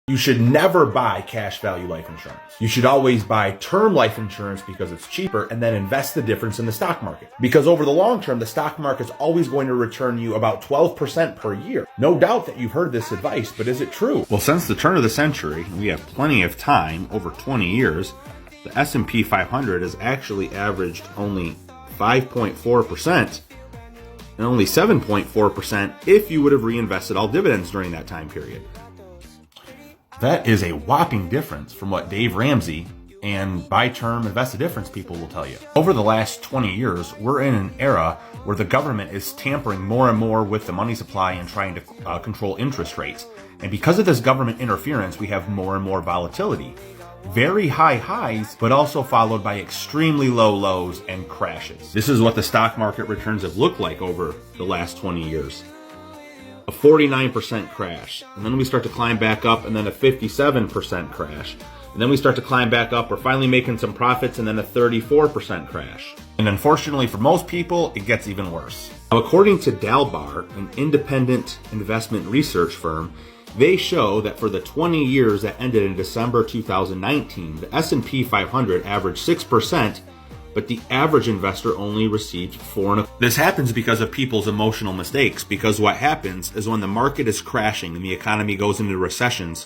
You should never buy cash value life insurance. You should always buy term life insurance because it's cheaper and then invest the difference in the stock market. Because over the long term, the stock market is always going to return you about 12% per year. No doubt that you've heard this advice, but is it true? Well, since the turn of the century, we have plenty of time, over 20 years, the S&P 500 has actually averaged only 5.4% and only 7.4% if you would have reinvested all dividends during that time period. That is a whopping difference from what Dave Ramsey and buy term invest the difference people will tell you. Over the last 20 years, we're in an era where the government is tampering more and more with the money supply and trying to control interest rates. And because of this government interference, we have more and more volatility. Very high highs, but also followed by extremely low lows and crashes. This is what the stock market returns have looked like over the last 20 years. A 49% crash, and then we start to climb back up, and then a 57% crash, and then we start to climb back up. We're finally making some profits, and then a 34% crash. And unfortunately for most people, it gets even worse. Now, according to Dalbar, an independent investment research firm, they show that for the 20 years that ended in December 2019, the S&P 500 averaged 6%, but the average investor only received 4.25%. This happens because of people's emotional mistakes, because what happens is when the market is crashing and the economy goes into recessions,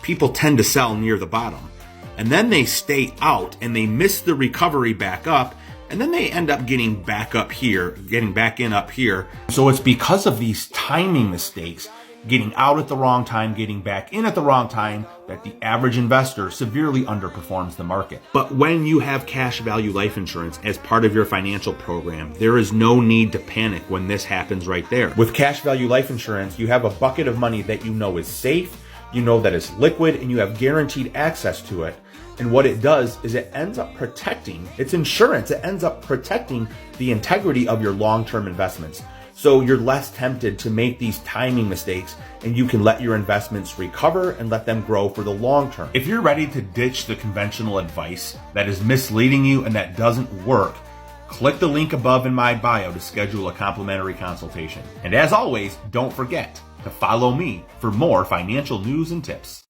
people tend to sell near the bottom. And then they stay out and they miss the recovery back up, and then they end up getting back up here, getting back in up here. So it's because of these timing mistakes, getting out at the wrong time, getting back in at the wrong time, that the average investor severely underperforms the market. But when you have cash value life insurance as part of your financial program, there is no need to panic when this happens right there. With cash value life insurance, you have a bucket of money that you know is safe, you know that it's liquid, and you have guaranteed access to it. And what it does is it ends up protecting, it's insurance, it ends up protecting the integrity of your long-term investments. So you're less tempted to make these timing mistakes, and you can let your investments recover and let them grow for the long term. If you're ready to ditch the conventional advice that is misleading you and that doesn't work, click the link above in my bio to schedule a complimentary consultation. And as always, don't forget to follow me for more financial news and tips.